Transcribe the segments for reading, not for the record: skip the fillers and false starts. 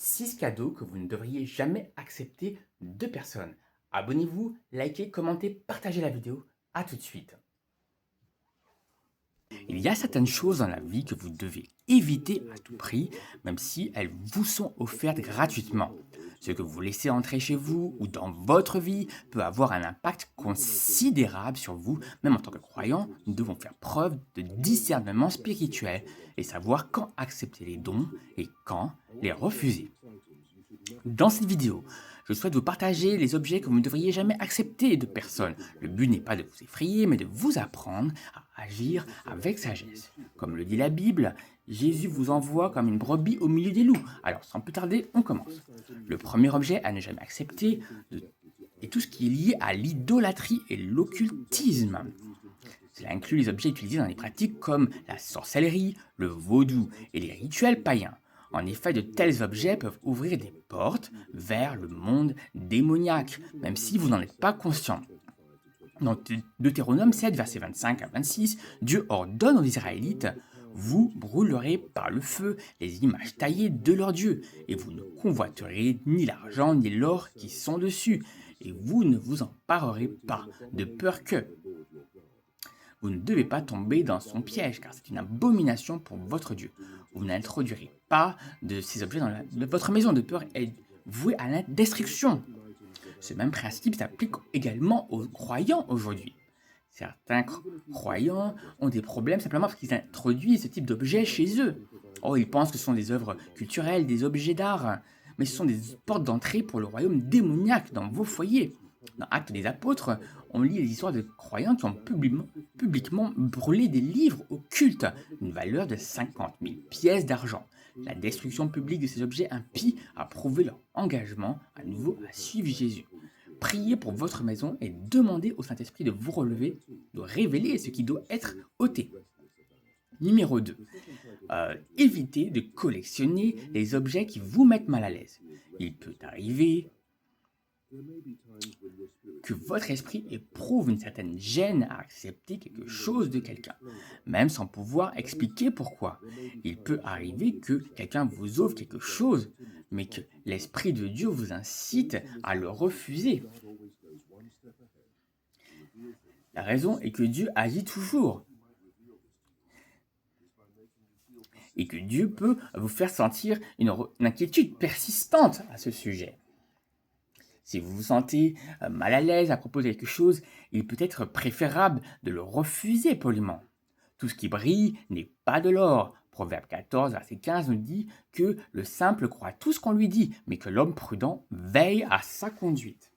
6 cadeaux que vous ne devriez jamais accepter de personne. Abonnez-vous, likez, commentez, partagez la vidéo. A tout de suite. Il y a certaines choses dans la vie que vous devez éviter à tout prix, même si elles vous sont offertes gratuitement. Ce que vous laissez entrer chez vous ou dans votre vie peut avoir un impact considérable sur vous. Même en tant que croyants, nous devons faire preuve de discernement spirituel et savoir quand accepter les dons et quand les refuser. Dans cette vidéo, je souhaite vous partager les objets que vous ne devriez jamais accepter de personne. Le but n'est pas de vous effrayer, mais de vous apprendre à agir avec sagesse. Comme le dit la Bible, Jésus vous envoie comme une brebis au milieu des loups. Alors, sans plus tarder, on commence. Le premier objet à ne jamais accepter est tout ce qui est lié à l'idolâtrie et l'occultisme. Cela inclut les objets utilisés dans les pratiques comme la sorcellerie, le vaudou et les rituels païens. En effet, de tels objets peuvent ouvrir des portes vers le monde démoniaque, même si vous n'en êtes pas conscient. Dans Deutéronome 7, versets 25 à 26, Dieu ordonne aux Israélites: vous brûlerez par le feu les images taillées de leur Dieu, et vous ne convoiterez ni l'argent ni l'or qui sont dessus, et vous ne vous en parerez pas, de peur que vous ne devez pas tomber dans son piège, car c'est une abomination pour votre Dieu. Vous n'introduirez pas de ces objets dans votre maison, de peur est vouée à la destruction. Ce même principe s'applique également aux croyants aujourd'hui. Certains croyants ont des problèmes simplement parce qu'ils introduisent ce type d'objets chez eux. Oh, ils pensent que ce sont des œuvres culturelles, des objets d'art, mais ce sont des portes d'entrée pour le royaume démoniaque dans vos foyers. Dans Actes des Apôtres, on lit les histoires de croyants qui ont publiquement brûlé des livres occultes d'une valeur de 50 000 pièces d'argent. La destruction publique de ces objets impies a prouvé leur engagement à nouveau à suivre Jésus. Priez pour votre maison et demandez au Saint-Esprit de vous relever, de révéler ce qui doit être ôté. Numéro 2. Évitez de collectionner les objets qui vous mettent mal à l'aise. Il peut arriver que votre esprit éprouve une certaine gêne à accepter quelque chose de quelqu'un, même sans pouvoir expliquer pourquoi. Il peut arriver que quelqu'un vous offre quelque chose, mais que l'Esprit de Dieu vous incite à le refuser. La raison est que Dieu agit toujours et que Dieu peut vous faire sentir une inquiétude persistante à ce sujet. Si vous vous sentez mal à l'aise à propos de quelque chose, il peut être préférable de le refuser poliment. Tout ce qui brille n'est pas de l'or. Proverbe 14, verset 15 nous dit que le simple croit tout ce qu'on lui dit, mais que l'homme prudent veille à sa conduite.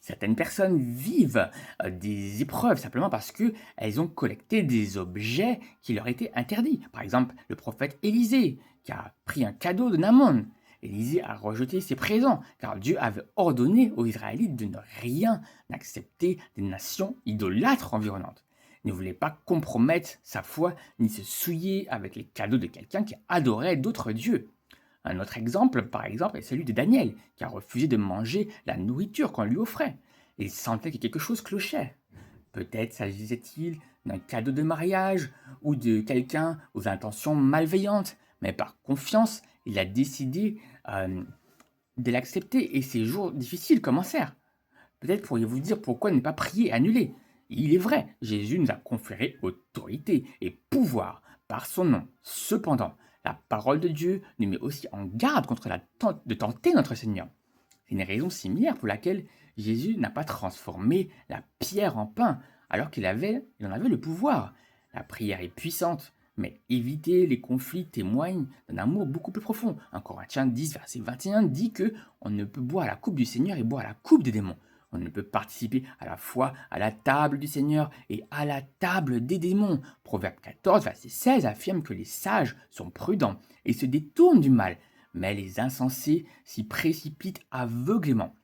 Certaines personnes vivent des épreuves simplement parce qu'elles ont collecté des objets qui leur étaient interdits. Par exemple, le prophète Élisée, qui a pris un cadeau de Naaman. Élisée a rejeté ses présents, car Dieu avait ordonné aux Israélites de ne rien accepter des nations idolâtres environnantes. Il ne voulait pas compromettre sa foi, ni se souiller avec les cadeaux de quelqu'un qui adorait d'autres dieux. Un autre exemple, par exemple, est celui de Daniel, qui a refusé de manger la nourriture qu'on lui offrait. Il sentait que quelque chose clochait. Peut-être s'agissait-il d'un cadeau de mariage ou de quelqu'un aux intentions malveillantes, mais par confiance, il a décidé de l'accepter et ces jours difficiles commencèrent. Peut-être pourriez-vous dire pourquoi ne pas prier et annuler. Il est vrai, Jésus nous a conféré autorité et pouvoir par son nom. Cependant, la parole de Dieu nous met aussi en garde contre de tenter notre Seigneur. C'est une raison similaire pour laquelle Jésus n'a pas transformé la pierre en pain alors qu'il en avait le pouvoir. La prière est puissante, mais éviter les conflits témoigne d'un amour beaucoup plus profond. 1 Corinthiens 10, verset 21 dit que on ne peut boire à la coupe du Seigneur et boire à la coupe des démons. On ne peut participer à la fois à la table du Seigneur et à la table des démons. Proverbe 14, verset 16 affirme que les sages sont prudents et se détournent du mal, mais les insensés s'y précipitent aveuglément.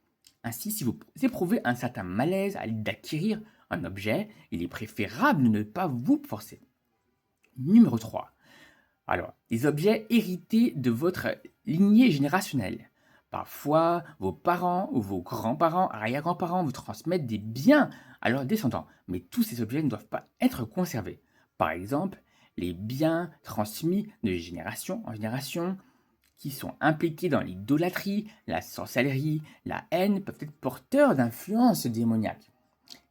Ainsi, si vous éprouvez un certain malaise à l'idée d'acquérir un objet, il est préférable de ne pas vous forcer. Numéro 3. Alors, les objets hérités de votre lignée générationnelle. Parfois, vos parents ou vos grands-parents, arrière-grands-parents vous transmettent des biens à leurs descendants, mais tous ces objets ne doivent pas être conservés. Par exemple, Les biens transmis de génération en génération qui sont impliqués dans l'idolâtrie, la sorcellerie, la haine peuvent être porteurs d'influences démoniaques.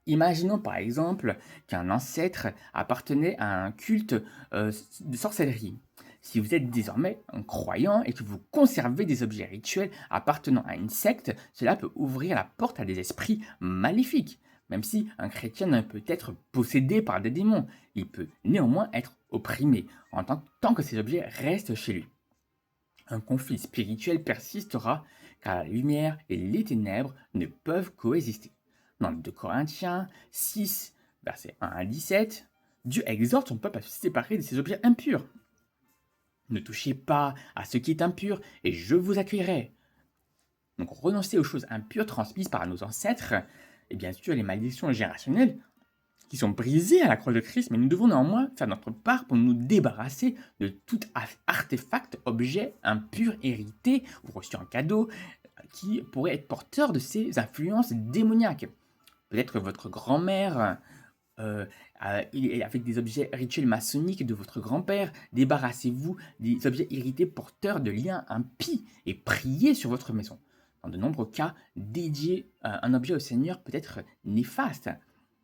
Imaginons par exemple qu'un ancêtre appartenait à un culte de sorcellerie. Si vous êtes désormais un croyant et que vous conservez des objets rituels appartenant à une secte, cela peut ouvrir la porte à des esprits maléfiques. Même si un chrétien ne peut être possédé par des démons, il peut néanmoins être opprimé tant que ces objets restent chez lui. Un conflit spirituel persistera car la lumière et les ténèbres ne peuvent coexister. Dans 2 Corinthiens 6, versets 1 à 17, Dieu exhorte son peuple à se séparer de ces objets impurs. Ne touchez pas à ce qui est impur et je vous accueillerai. Donc renoncer aux choses impures transmises par nos ancêtres et bien sûr les malédictions générationnelles qui sont brisées à la croix de Christ, mais nous devons néanmoins faire notre part pour nous débarrasser de tout artefact, objet impur, hérité ou reçu en cadeau qui pourrait être porteur de ces influences démoniaques. Peut-être votre grand-mère avec des objets rituels maçonniques de votre grand-père. Débarrassez-vous des objets hérités porteurs de liens impies et priez sur votre maison. Dans de nombreux cas, dédier un objet au Seigneur peut être néfaste.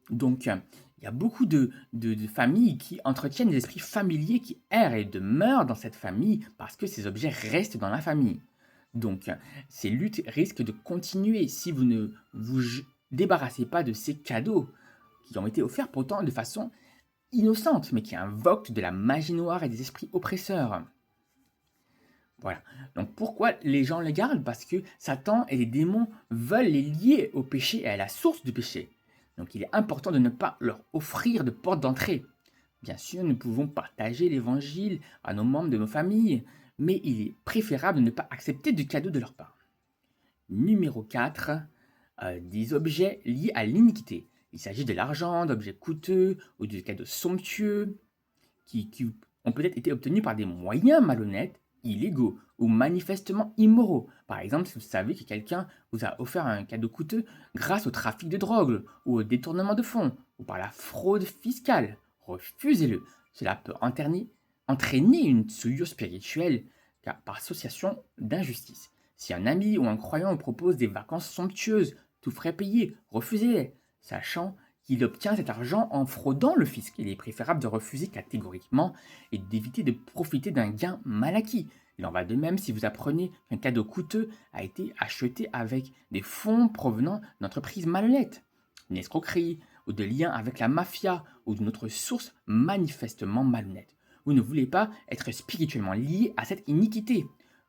Donc, il y a beaucoup de familles qui entretiennent des esprits familiers qui errent et demeurent dans cette famille parce que ces objets restent dans la famille. Donc, ces luttes risquent de continuer si vous ne vous débarrassez pas de ces cadeaux qui ont été offerts pourtant de façon innocente, mais qui invoquent de la magie noire et des esprits oppresseurs. Voilà. Donc pourquoi les gens les gardent? Parce que Satan et les démons veulent les lier au péché et à la source du péché. Donc il est important de ne pas leur offrir de porte d'entrée. Bien sûr, nous pouvons partager l'évangile à nos membres de nos familles, mais il est préférable de ne pas accepter de cadeaux de leur part. Numéro 4, des objets liés à l'iniquité. Il s'agit de l'argent, d'objets coûteux ou de cadeaux somptueux qui ont peut-être été obtenus par des moyens malhonnêtes, illégaux ou manifestement immoraux. Par exemple, si vous savez que quelqu'un vous a offert un cadeau coûteux grâce au trafic de drogue ou au détournement de fonds ou par la fraude fiscale, refusez-le. Cela peut entraîner une souillure spirituelle car par association d'injustice. Si un ami ou un croyant vous propose des vacances somptueuses, tout frais payés, refusez-les, sachant qu'il obtient cet argent en fraudant le fisc. Il est préférable de refuser catégoriquement et d'éviter de profiter d'un gain mal acquis. Il en va de même si vous apprenez qu'un cadeau coûteux a été acheté avec des fonds provenant d'entreprises malhonnêtes, une escroquerie ou de liens avec la mafia ou d'une autre source manifestement malhonnête. Vous ne voulez pas être spirituellement lié à cette iniquité.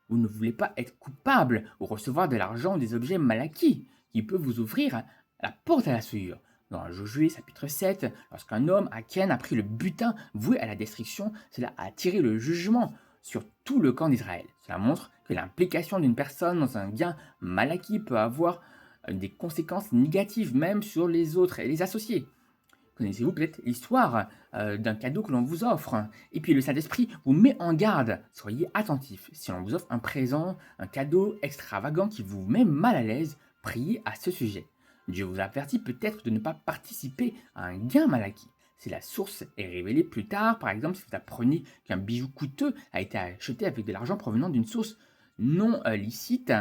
Vous ne voulez pas être coupable ou recevoir de l'argent ou des objets mal acquis qui peuvent vous ouvrir la porte à la souillure. Dans Josué chapitre 7, lorsqu'un homme, Aken, a pris le butin voué à la destruction, cela a attiré le jugement sur tout le camp d'Israël. Cela montre que l'implication d'une personne dans un gain mal acquis peut avoir des conséquences négatives même sur les autres et les associés. Connaissez-vous peut-être l'histoire d'un cadeau que l'on vous offre? Et puis le Saint-Esprit vous met en garde. Soyez attentifs. Si on vous offre un présent, un cadeau extravagant qui vous met mal à l'aise, priez à ce sujet. Dieu vous avertit peut-être de ne pas participer à un gain mal acquis. Si la source est révélée plus tard, par exemple si vous apprenez qu'un bijou coûteux a été acheté avec de l'argent provenant d'une source non licite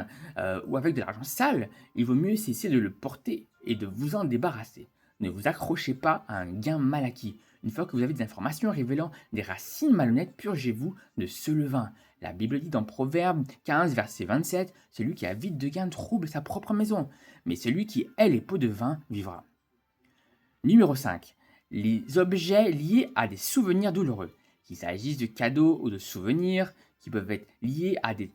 ou avec de l'argent sale, il vaut mieux cesser de le porter et de vous en débarrasser. Ne vous accrochez pas à un gain mal acquis. Une fois que vous avez des informations révélant des racines malhonnêtes, purgez-vous de ce levain. La Bible dit dans Proverbe 15, verset 27, « Celui qui a vite de gain trouble sa propre maison, mais celui qui hait les pots de vin vivra. » Numéro 5. Les objets liés à des souvenirs douloureux. Qu'il s'agisse de cadeaux ou de souvenirs qui peuvent être liés à des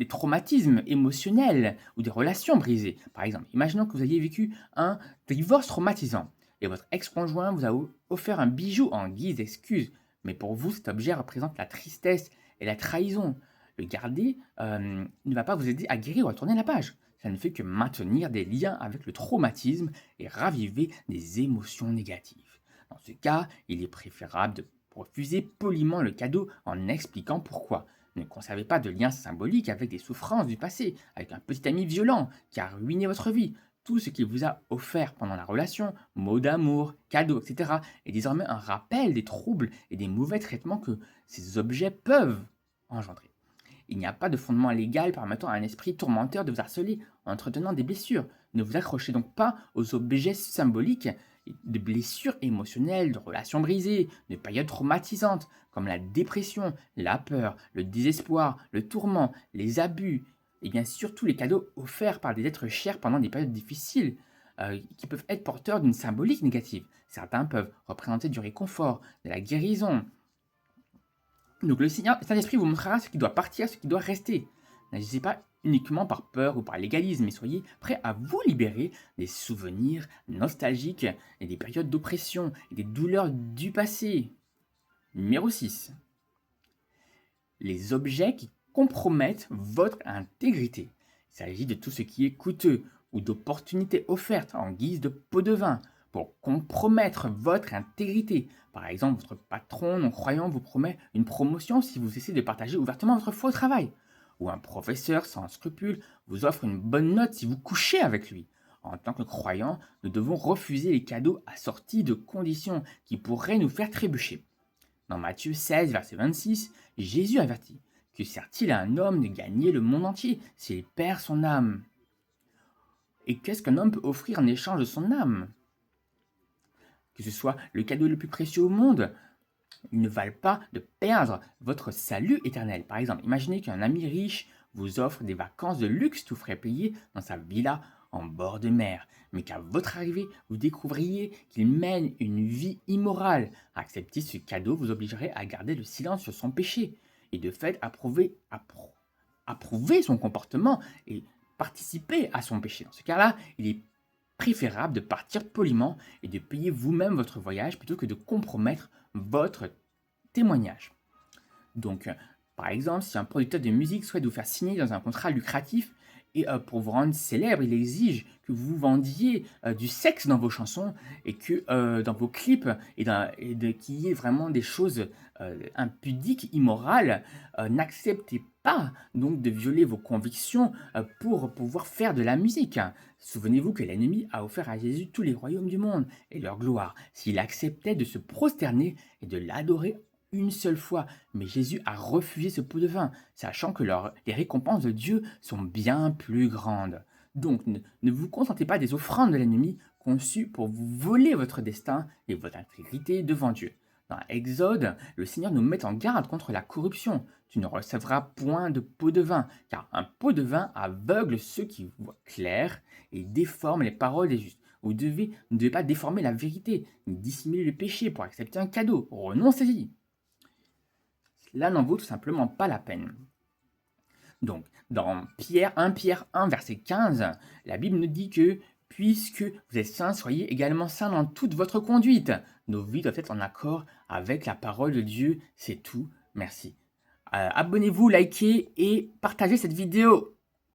traumatismes émotionnels ou des relations brisées. Par exemple, imaginons que vous ayez vécu un divorce traumatisant et votre ex-conjoint vous a offert un bijou en guise d'excuse, mais pour vous, cet objet représente la tristesse et la trahison. Le garder ne va pas vous aider à guérir ou à tourner la page. Ça ne fait que maintenir des liens avec le traumatisme et raviver des émotions négatives. Dans ce cas, il est préférable de refuser poliment le cadeau en expliquant pourquoi. Ne conservez pas de liens symboliques avec des souffrances du passé, avec un petit ami violent qui a ruiné votre vie. tout ce qu'il vous a offert pendant la relation, mots d'amour, cadeaux, etc., est désormais un rappel des troubles et des mauvais traitements que ces objets peuvent engendrer. Il n'y a pas de fondement légal permettant à un esprit tourmenteur de vous harceler en entretenant des blessures. Ne vous accrochez donc pas aux objets symboliques de blessures émotionnelles, de relations brisées, de périodes traumatisantes, comme la dépression, la peur, le désespoir, le tourment, les abus, et bien sûr tous les cadeaux offerts par des êtres chers pendant des périodes difficiles, qui peuvent être porteurs d'une symbolique négative. Certains peuvent représenter du réconfort, de la guérison. Donc le Saint-Esprit vous montrera ce qui doit partir, ce qui doit rester. N'agissez pas uniquement par peur ou par légalisme, mais soyez prêts à vous libérer des souvenirs nostalgiques et des périodes d'oppression et des douleurs du passé. Numéro 6. Les objets qui compromettent votre intégrité. Il s'agit de tout ce qui est coûteux ou d'opportunités offertes en guise de pot de vin pour compromettre votre intégrité. Par exemple, votre patron non-croyant vous promet une promotion si vous cessez de partager ouvertement votre foi au travail. Ou un professeur sans scrupules vous offre une bonne note si vous couchez avec lui. En tant que croyants, nous devons refuser les cadeaux assortis de conditions qui pourraient nous faire trébucher. Dans Matthieu 16, verset 26, Jésus avertit: que sert-il à un homme de gagner le monde entier s'il perd son âme? Et qu'est-ce qu'un homme peut offrir en échange de son âme? Que ce soit le cadeau le plus précieux au monde, il ne valent pas de perdre votre salut éternel. Par exemple, imaginez qu'un ami riche vous offre des vacances de luxe tout frais payés dans sa villa en bord de mer, mais qu'à votre arrivée, vous découvriez qu'il mène une vie immorale. Accepter ce cadeau vous obligerait à garder le silence sur son péché et de fait approuver son comportement et participer à son péché. Dans ce cas-là, il est préférable de partir poliment et de payer vous-même votre voyage plutôt que de compromettre votre témoignage. Donc, par exemple, si un producteur de musique souhaite vous faire signer dans un contrat lucratif et pour vous rendre célèbre, il exige que vous vendiez du sexe dans vos chansons et que dans vos clips qu'il y ait vraiment des choses impudiques, immorales, n'acceptez pas donc de violer vos convictions pour pouvoir faire de la musique. Souvenez-vous que l'ennemi a offert à Jésus tous les royaumes du monde et leur gloire s'il acceptait de se prosterner et de l'adorer une seule fois. Mais Jésus a refusé ce pot de vin, sachant que les récompenses de Dieu sont bien plus grandes. Donc ne vous contentez pas des offrandes de l'ennemi conçues pour vous voler votre destin et votre intégrité devant Dieu. Dans Exode, le Seigneur nous met en garde contre la corruption. Tu ne recevras point de pot de vin, car un pot de vin aveugle ceux qui voient clair et déforme les paroles des justes. Vous ne devez pas déformer la vérité, ni dissimuler le péché pour accepter un cadeau. Renoncez-y. Cela n'en vaut tout simplement pas la peine. Donc, dans 1 Pierre 1, verset 15, la Bible nous dit que « Puisque vous êtes saints, soyez également saints dans toute votre conduite. » Nos vies doivent être en accord avec la parole de Dieu. C'est tout. Merci. Abonnez-vous, likez et partagez cette vidéo.